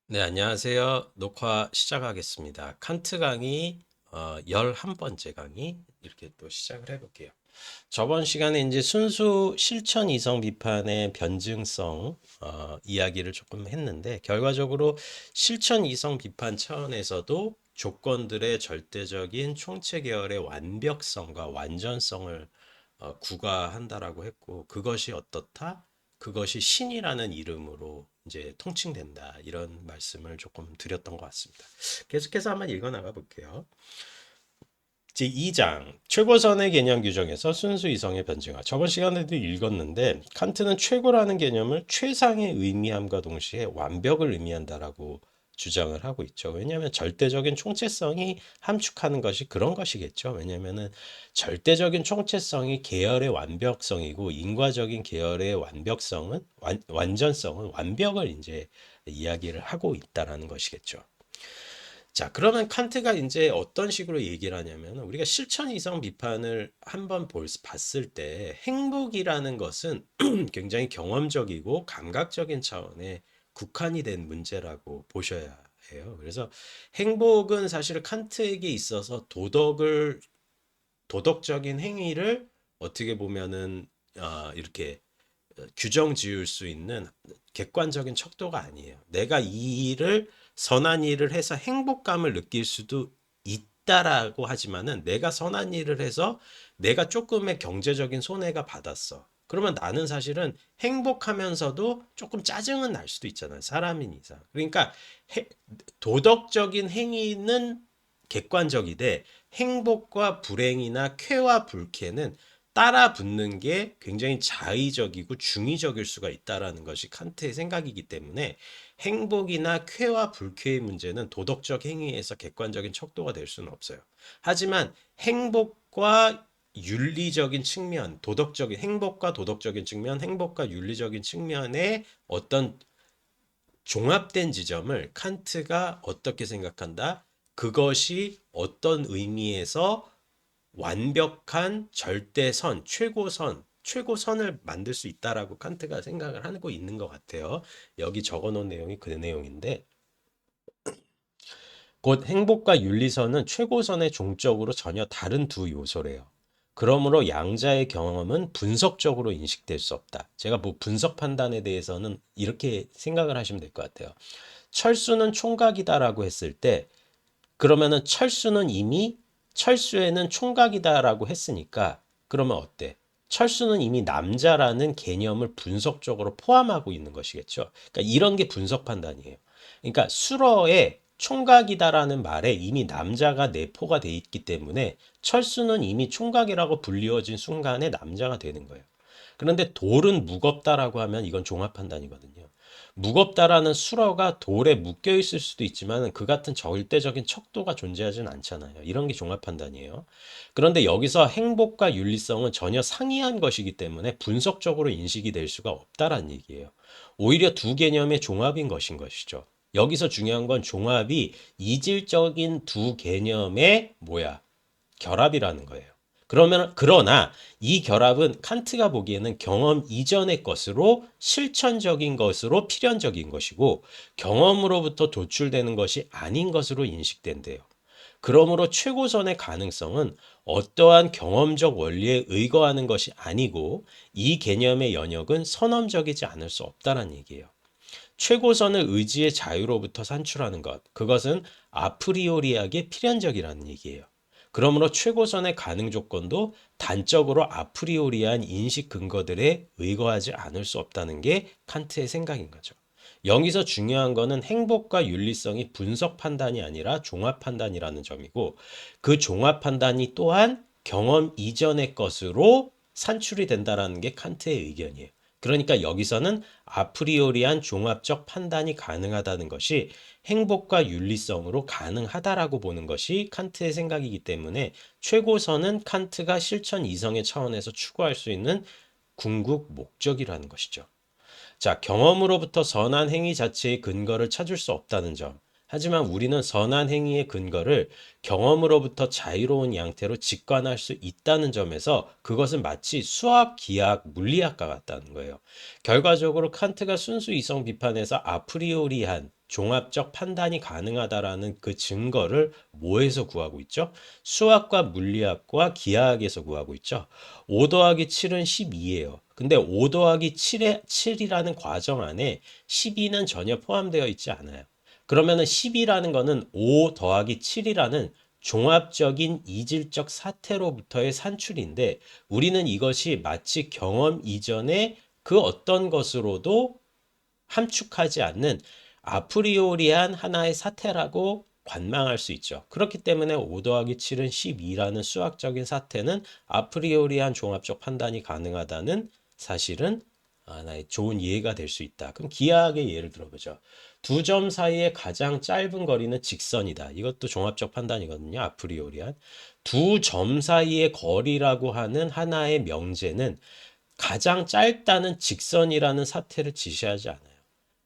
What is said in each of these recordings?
네, 안녕하세요. 녹화 시작하겠습니다. 칸트 강의 11번째 강의 이렇게 또 시작을 해볼게요. 저번 시간에 이제 순수 실천 이성 비판의 변증성 이야기를 조금 했는데 결과적으로 실천 이성 비판 차원에서도 조건들의 절대적인 총체 계열의 완벽성과 완전성을 구가한다라고 했고 그것이 어떻다? 그것이 신이라는 이름으로 이제 통칭된다. 이런 말씀을 조금 드렸던 것 같습니다. 계속해서 한번 읽어 나가 볼게요. 제2장 최고선의 개념 규정에서 순수 이성의 변증화. 저번 시간에도 읽었는데 칸트는 최고라는 개념을 최상의 의미함과 동시에 완벽을 의미한다라고 주장을 하고 있죠. 왜냐하면 절대적인 총체성이 함축하는 것이 그런 것이겠죠. 왜냐하면 절대적인 총체성이 계열의 완벽성이고 인과적인 계열의 완벽성은 완전성은 완벽을 이제 이야기를 하고 있다라는 것이겠죠. 자, 그러면 칸트가 이제 어떤 식으로 얘기를 하냐면 우리가 실천 이성 비판을 한번 봤을 때 행복이라는 것은 굉장히 경험적이고 감각적인 차원의 국한이 된 문제라고 보셔야 해요. 그래서 행복은 사실 칸트에게 있어서 도덕적인 행위를 어떻게 보면은 이렇게 규정 지을 수 있는 객관적인 척도가 아니에요. 내가 이 일을 선한 일을 해서 행복감을 느낄 수도 있다라고 하지만은 내가 선한 일을 해서 내가 조금의 경제적인 손해가 받았어. 그러면 나는 사실은 행복하면서도 조금 짜증은 날 수도 있잖아요. 사람인 이상. 그러니까 도덕적인 행위는 객관적이되 행복과 불행이나 쾌와 불쾌는 따라 붙는 게 굉장히 자의적이고 중의적일 수가 있다라는 것이 칸트의 생각이기 때문에 행복이나 쾌와 불쾌의 문제는 도덕적 행위에서 객관적인 척도가 될 수는 없어요. 하지만 행복과 윤리적인 측면, 도덕적인 행복과 도덕적인 측면, 행복과 윤리적인 측면의 어떤 종합된 지점을 칸트가 어떻게 생각한다? 그것이 어떤 의미에서 완벽한 절대선, 최고선을 만들 수 있다라고 칸트가 생각을 하고 있는 것 같아요. 여기 적어 놓은 내용이 그 내용인데, 곧 행복과 윤리선은 최고선의 종적으로 전혀 다른 두 요소래요. 그러므로 양자의 경험은 분석적으로 인식될 수 없다. 제가 뭐 분석 판단에 대해서는 이렇게 생각을 하시면 될 것 같아요. 철수는 총각이다라고 했을 때, 그러면은 철수에는 총각이다라고 했으니까 그러면 어때? 철수는 이미 남자라는 개념을 분석적으로 포함하고 있는 것이겠죠. 그러니까 이런 게 분석 판단이에요. 그러니까 수러에 총각이다라는 말에 이미 남자가 내포가 돼 있기 때문에 철수는 이미 총각이라고 불리워진 순간에 남자가 되는 거예요. 그런데 돌은 무겁다라고 하면 이건 종합 판단이거든요. 무겁다라는 수로가 돌에 묶여 있을 수도 있지만 그 같은 절대적인 척도가 존재하진 않잖아요. 이런 게 종합 판단이에요. 그런데 여기서 행복과 윤리성은 전혀 상이한 것이기 때문에 분석적으로 인식이 될 수가 없다라는 얘기예요. 오히려 두 개념의 종합인 것인 것이죠. 여기서 중요한 건 종합이 이질적인 두 개념의 결합이라는 거예요. 그러나 이 결합은 칸트가 보기에는 경험 이전의 것으로 실천적인 것으로 필연적인 것이고 경험으로부터 도출되는 것이 아닌 것으로 인식된대요. 그러므로 최고선의 가능성은 어떠한 경험적 원리에 의거하는 것이 아니고 이 개념의 영역은 선험적이지 않을 수 없다는 얘기예요. 최고선을 의지의 자유로부터 산출하는 것, 그것은 아프리오리하게 필연적이라는 얘기예요. 그러므로 최고선의 가능 조건도 단적으로 아프리오리한 인식 근거들에 의거하지 않을 수 없다는 게 칸트의 생각인 거죠. 여기서 중요한 거는 행복과 윤리성이 분석 판단이 아니라 종합 판단이라는 점이고 그 종합 판단이 또한 경험 이전의 것으로 산출이 된다라는 게 칸트의 의견이에요. 그러니까 여기서는 아프리오리한 종합적 판단이 가능하다는 것이 행복과 윤리성으로 가능하다라고 보는 것이 칸트의 생각이기 때문에 최고선은 칸트가 실천 이성의 차원에서 추구할 수 있는 궁극 목적이라는 것이죠. 자, 경험으로부터 선한 행위 자체의 근거를 찾을 수 없다는 점. 하지만 우리는 선한 행위의 근거를 경험으로부터 자유로운 양태로 직관할 수 있다는 점에서 그것은 마치 수학, 기하학, 물리학과 같다는 거예요. 결과적으로 칸트가 순수 이성 비판에서 아프리오리한 종합적 판단이 가능하다라는 그 증거를 뭐에서 구하고 있죠? 수학과 물리학과 기하학에서 구하고 있죠. 5 더하기 7은 12예요. 근데 5 더하기 7이라는 과정 안에 12는 전혀 포함되어 있지 않아요. 그러면은 10이라는 거는 5 더하기 7이라는 종합적인 이질적 사태로부터의 산출인데 우리는 이것이 마치 경험 이전에 그 어떤 것으로도 함축하지 않는 아프리오리한 하나의 사태라고 관망할 수 있죠. 그렇기 때문에 5 더하기 7은 12라는 수학적인 사태는 아프리오리한 종합적 판단이 가능하다는 사실은 하나의 좋은 예가 될 수 있다. 그럼 기하학의 예를 들어보죠. 두 점 사이의 가장 짧은 거리는 직선이다. 이것도 종합적 판단이거든요. 아프리오리한. 두 점 사이의 거리라고 하는 하나의 명제는 가장 짧다는 직선이라는 사태를 지시하지 않아요.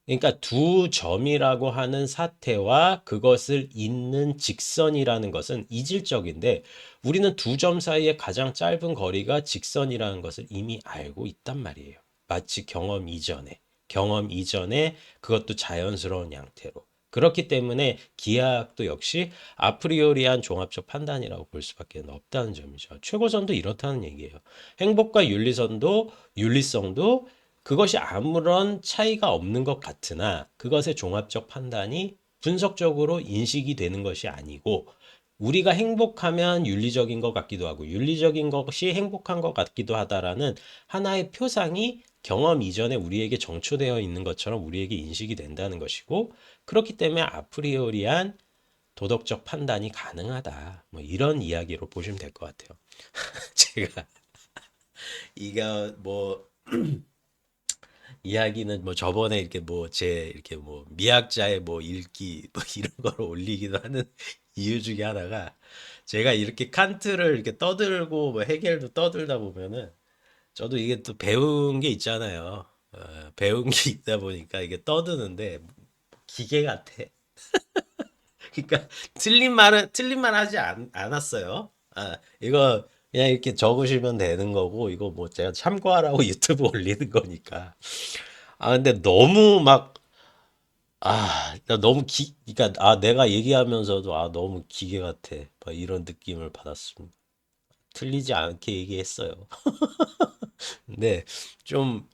그러니까 두 점이라고 하는 사태와 그것을 잇는 직선이라는 것은 이질적인데 우리는 두 점 사이의 가장 짧은 거리가 직선이라는 것을 이미 알고 있단 말이에요. 마치 경험 이전에 그것도 자연스러운 양태로. 그렇기 때문에 기하학도 역시 아프리오리한 종합적 판단이라고 볼 수밖에 없다는 점이죠. 최고선도 이렇다는 얘기예요. 행복과 윤리성도 그것이 아무런 차이가 없는 것 같으나 그것의 종합적 판단이 분석적으로 인식이 되는 것이 아니고 우리가 행복하면 윤리적인 것 같기도 하고 윤리적인 것이 행복한 것 같기도 하다라는 하나의 표상이 경험 이전에 우리에게 정초되어 있는 것처럼 우리에게 인식이 된다는 것이고 그렇기 때문에 아프리오리한 도덕적 판단이 가능하다. 뭐 이런 이야기로 보시면 될 것 같아요. 제가 이거 뭐 이야기는 뭐 저번에 이렇게 뭐 제 이렇게 뭐 미학자의 뭐 읽기 뭐 이런 걸 올리기도 하는 이유 중에 하나가 제가 이렇게 칸트를 이렇게 떠들고 뭐 헤겔도 떠들다 보면은 저도 이게 또 배운 게 있잖아요. 배운 게 있다 보니까 이게 떠드는데 기계 같아. 그러니까 틀린 말 하지 않았어요. 이거 그냥 이렇게 적으시면 되는 거고 이거 뭐 제가 참고하라고 유튜브 올리는 거니까. 근데 너무 막, 나 너무 그러니까, 내가 얘기하면서도, 너무 기계 같아. 막 이런 느낌을 받았습니다. 틀리지 않게 얘기했어요. 근데 좀,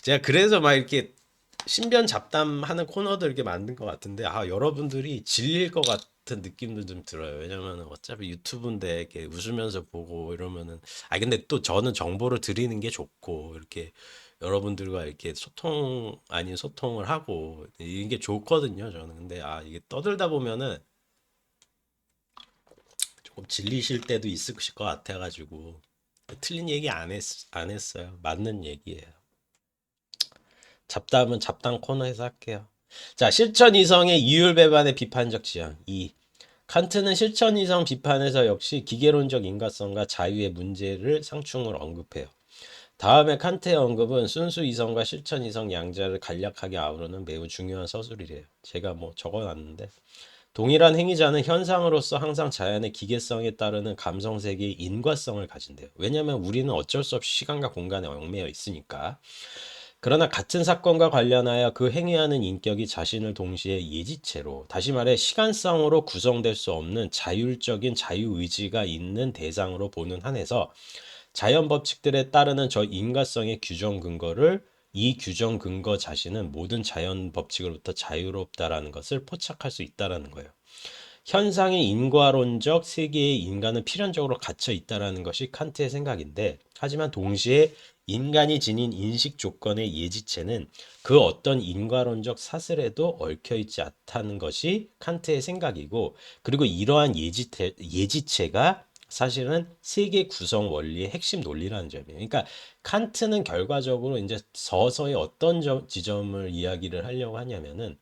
제가 그래서 막 이렇게 신변 잡담하는 코너도 이렇게 만든 것 같은데, 여러분들이 질릴 것 같은 느낌도 좀 들어요. 왜냐면 어차피 유튜브인데 이렇게 웃으면서 보고 이러면은, 근데 또 저는 정보를 드리는 게 좋고, 이렇게 여러분들과 이렇게 소통 아닌 소통을 하고, 이게 좋거든요, 저는. 근데 이게 떠들다 보면은 조금 질리실 때도 있을 것 같아가지고, 틀린 얘기 안 했어요. 맞는 얘기예요. 잡담은 잡담 코너에서 할게요. 자, 실천 이성의 이율 배반의 비판적 지향 2. 칸트는 실천 이성 비판에서 역시 기계론적 인과성과 자유의 문제를 상충을 언급해요. 다음에 칸트의 언급은 순수 이성과 실천 이성 양자를 간략하게 아우르는 매우 중요한 서술이래요. 제가 뭐 적어놨는데 동일한 행위자는 현상으로서 항상 자연의 기계성에 따르는 감성 세계의 인과성을 가진대요. 왜냐하면 우리는 어쩔 수 없이 시간과 공간에 얽매여 있으니까. 그러나 같은 사건과 관련하여 그 행위하는 인격이 자신을 동시에 예지체로, 다시 말해 시간성으로 구성될 수 없는 자율적인 자유의지가 있는 대상으로 보는 한에서 자연 법칙들에 따르는 저 인과성의 규정 근거를 이 규정 근거 자신은 모든 자연 법칙으로부터 자유롭다라는 것을 포착할 수 있다라는 거예요. 현상의 인과론적 세계에 인간은 필연적으로 갇혀 있다라는 것이 칸트의 생각인데, 하지만 동시에 인간이 지닌 인식 조건의 예지체는 그 어떤 인과론적 사슬에도 얽혀 있지 않다는 것이 칸트의 생각이고, 그리고 이러한 예지체가 사실은 세계 구성 원리의 핵심 논리라는 점이에요. 그러니까 칸트는 결과적으로 이제 서서히 어떤 지점을 이야기를 하려고 하냐면은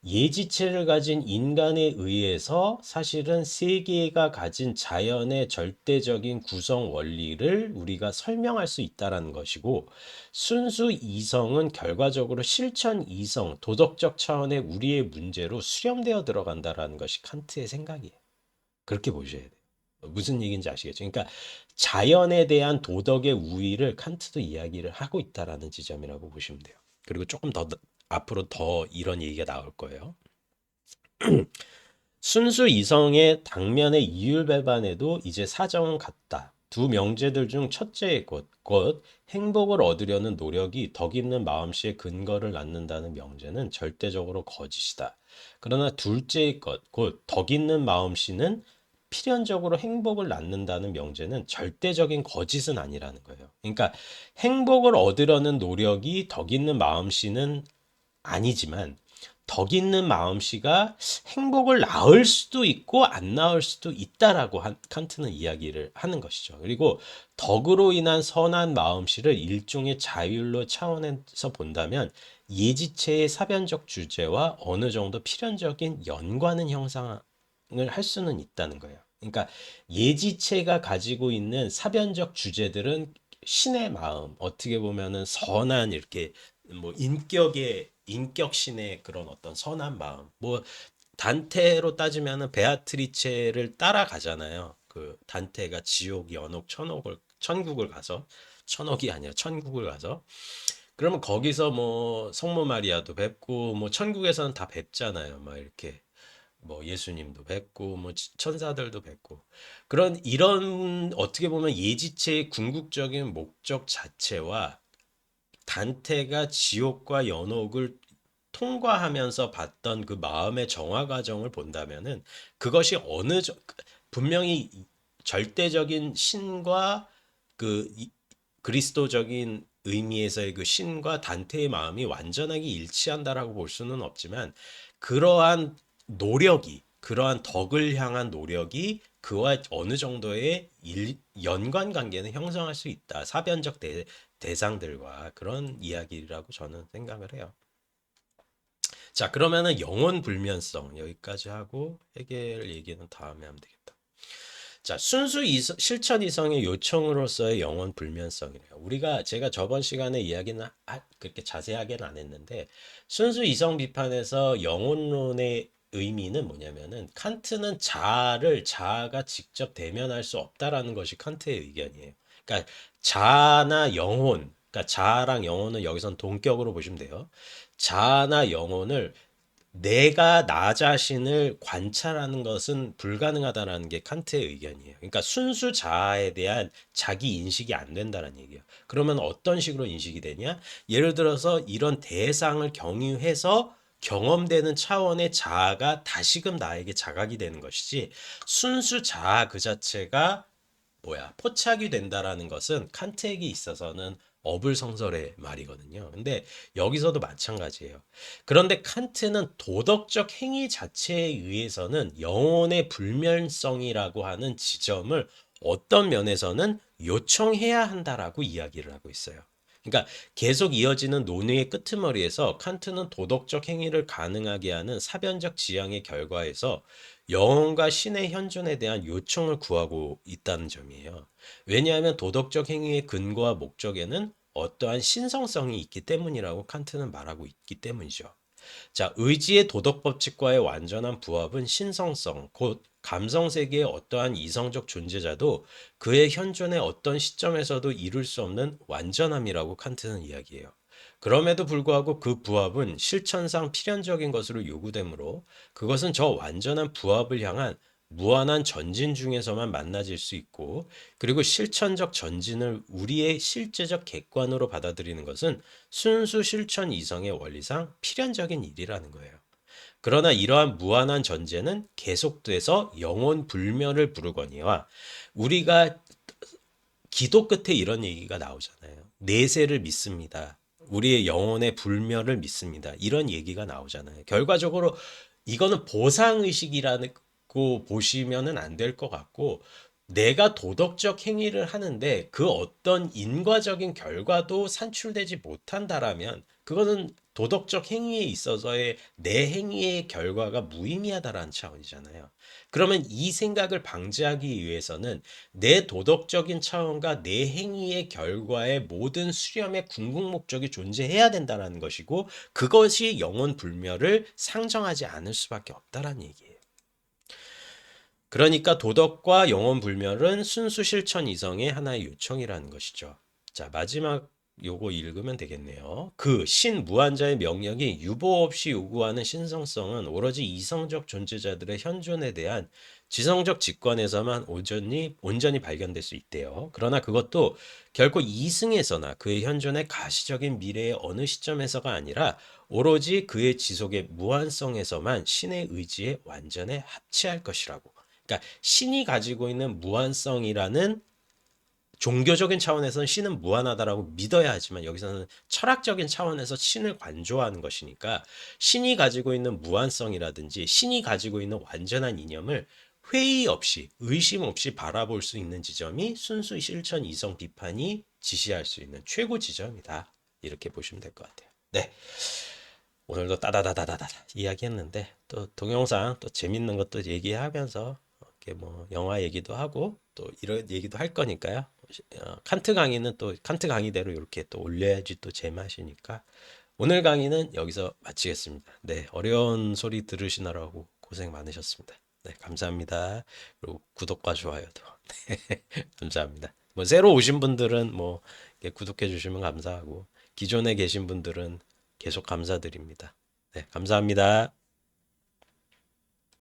예지체를 가진 인간에 의해서 사실은 세계가 가진 자연의 절대적인 구성 원리를 우리가 설명할 수 있다라는 것이고 순수 이성은 결과적으로 실천 이성, 도덕적 차원의 우리의 문제로 수렴되어 들어간다라는 것이 칸트의 생각이에요. 그렇게 보셔야 돼요. 무슨 얘기인지 아시겠죠? 그러니까 자연에 대한 도덕의 우위를 칸트도 이야기를 하고 있다라는 지점이라고 보시면 돼요. 그리고 조금 더 앞으로 더 이런 얘기가 나올 거예요. 순수 이성의 당면의 이율배반에도 이제 사정은 같다. 두 명제들 중 첫째의 것, 곧 행복을 얻으려는 노력이 덕 있는 마음씨의 근거를 낳는다는 명제는 절대적으로 거짓이다. 그러나 둘째의 것, 곧 덕 있는 마음씨는 필연적으로 행복을 낳는다는 명제는 절대적인 거짓은 아니라는 거예요. 그러니까 행복을 얻으려는 노력이 덕 있는 마음씨는 아니지만 덕 있는 마음씨가 행복을 낳을 수도 있고 안 낳을 수도 있다라고 칸트는 이야기를 하는 것이죠. 그리고 덕으로 인한 선한 마음씨를 일종의 자율로 차원에서 본다면 예지체의 사변적 주제와 어느 정도 필연적인 연관은 형성을 할 수는 있다는 거예요. 그러니까 예지체가 가지고 있는 사변적 주제들은 신의 마음, 어떻게 보면은 선한 이렇게 뭐 인격신의 그런 어떤 선한 마음. 뭐 단테로 따지면은 베아트리체를 따라가잖아요. 그 단테가 지옥, 연옥, 천국을 가서 천옥이 아니라 천국을 가서 그러면 거기서 뭐 성모 마리아도 뵙고 뭐 천국에서는 다 뵙잖아요. 막 이렇게 뭐 예수님도 뵙고 뭐 천사들도 뵙고 그런 이런 어떻게 보면 예지체의 궁극적인 목적 자체와 단테가 지옥과 연옥을 통과하면서 봤던 그 마음의 정화 과정을 본다면은 그것이 분명히 절대적인 신과 그 그리스도적인 의미에서의 그 신과 단테의 마음이 완전하게 일치한다라고 볼 수는 없지만 그러한 덕을 향한 노력이 그와 어느 정도의 연관 관계는 형성할 수 있다. 사변적 대상들과 그런 이야기라고 저는 생각을 해요. 자, 그러면은 영혼 불면성 여기까지 하고 해결 얘기는 다음에 하면 되겠다. 자, 실천 이성의 요청으로서의 영혼 불면성이래요. 제가 저번 시간에 이야기는 그렇게 자세하게는 안 했는데 순수 이성 비판에서 영혼론의 의미는 뭐냐면은 칸트는 자아가 직접 대면할 수 없다라는 것이 칸트의 의견이에요. 그러니까 자아나 영혼, 그러니까 자아랑 영혼은 여기선 동격으로 보시면 돼요. 자아나 영혼을 내가 나 자신을 관찰하는 것은 불가능하다라는 게 칸트의 의견이에요. 그러니까 순수 자아에 대한 자기 인식이 안 된다는 얘기예요. 그러면 어떤 식으로 인식이 되냐? 예를 들어서 이런 대상을 경유해서 경험되는 차원의 자아가 다시금 나에게 자각이 되는 것이지 순수 자아 그 자체가 포착이 된다라는 것은 칸트에게 있어서는 어불성설의 말이거든요. 근데 여기서도 마찬가지예요. 그런데 칸트는 도덕적 행위 자체에 의해서는 영혼의 불멸성이라고 하는 지점을 어떤 면에서는 요청해야 한다라고 이야기를 하고 있어요. 그러니까 계속 이어지는 논의의 끄트머리에서 칸트는 도덕적 행위를 가능하게 하는 사변적 지향의 결과에서 영혼과 신의 현존에 대한 요청을 구하고 있다는 점이에요. 왜냐하면 도덕적 행위의 근거와 목적에는 어떠한 신성성이 있기 때문이라고 칸트는 말하고 있기 때문이죠. 자, 의지의 도덕 법칙과의 완전한 부합은 신성성, 곧 감성 세계의 어떠한 이성적 존재자도 그의 현존의 어떤 시점에서도 이룰 수 없는 완전함이라고 칸트는 이야기해요. 그럼에도 불구하고 그 부합은 실천상 필연적인 것으로 요구되므로 그것은 저 완전한 부합을 향한 무한한 전진 중에서만 만나질 수 있고, 그리고 실천적 전진을 우리의 실제적 객관으로 받아들이는 것은 순수 실천 이성의 원리상 필연적인 일이라는 거예요. 그러나 이러한 무한한 전제는 계속돼서 영혼 불멸을 부르거니와 우리가 기도 끝에 이런 얘기가 나오잖아요. 내세를 믿습니다. 우리의 영혼의 불멸을 믿습니다. 이런 얘기가 나오잖아요. 결과적으로 이거는 보상의식이라고 보시면은 안 될 것 같고, 내가 도덕적 행위를 하는데 그 어떤 인과적인 결과도 산출되지 못한다라면 그거는 도덕적 행위에 있어서의 내 행위의 결과가 무의미하다라는 차원이잖아요. 그러면 이 생각을 방지하기 위해서는 내 도덕적인 차원과 내 행위의 결과의 모든 수렴의 궁극 목적이 존재해야 된다는 것이고 그것이 영혼 불멸을 상정하지 않을 수밖에 없다라는 얘기예요. 그러니까 도덕과 영혼 불멸은 순수 실천 이성의 하나의 요청이라는 것이죠. 자, 마지막 요거 읽으면 되겠네요. 그 신무한자의 명령이 유보 없이 요구하는 신성성은 오로지 이성적 존재자들의 현존에 대한 지성적 직관에서만 온전히 발견될 수 있대요. 그러나 그것도 결코 이승에서나 그의 현존의 가시적인 미래의 어느 시점에서가 아니라 오로지 그의 지속의 무한성에서만 신의 의지에 완전히 합치할 것이라고. 그러니까 신이 가지고 있는 무한성이라는 종교적인 차원에서는 신은 무한하다라고 믿어야 하지만 여기서는 철학적인 차원에서 신을 관조하는 것이니까 신이 가지고 있는 무한성이라든지 신이 가지고 있는 완전한 이념을 회의 없이 의심 없이 바라볼 수 있는 지점이 순수 실천 이성 비판이 지시할 수 있는 최고 지점이다. 이렇게 보시면 될 것 같아요. 네. 오늘도 따다다다다다 이야기했는데 또 동영상 또 재밌는 것도 얘기하면서 이렇게 뭐 영화 얘기도 하고 또 이런 얘기도 할 거니까요. 칸트 강의는 또 칸트 강의대로 이렇게 또 올려야지 또 제맛이니까 오늘 강의는 여기서 마치겠습니다. 네, 어려운 소리 들으시느라고 고생 많으셨습니다. 네, 감사합니다. 그리고 구독과 좋아요도 감사합니다. 뭐 새로 오신 분들은 뭐 이렇게 구독해 주시면 감사하고 기존에 계신 분들은 계속 감사드립니다. 네, 감사합니다.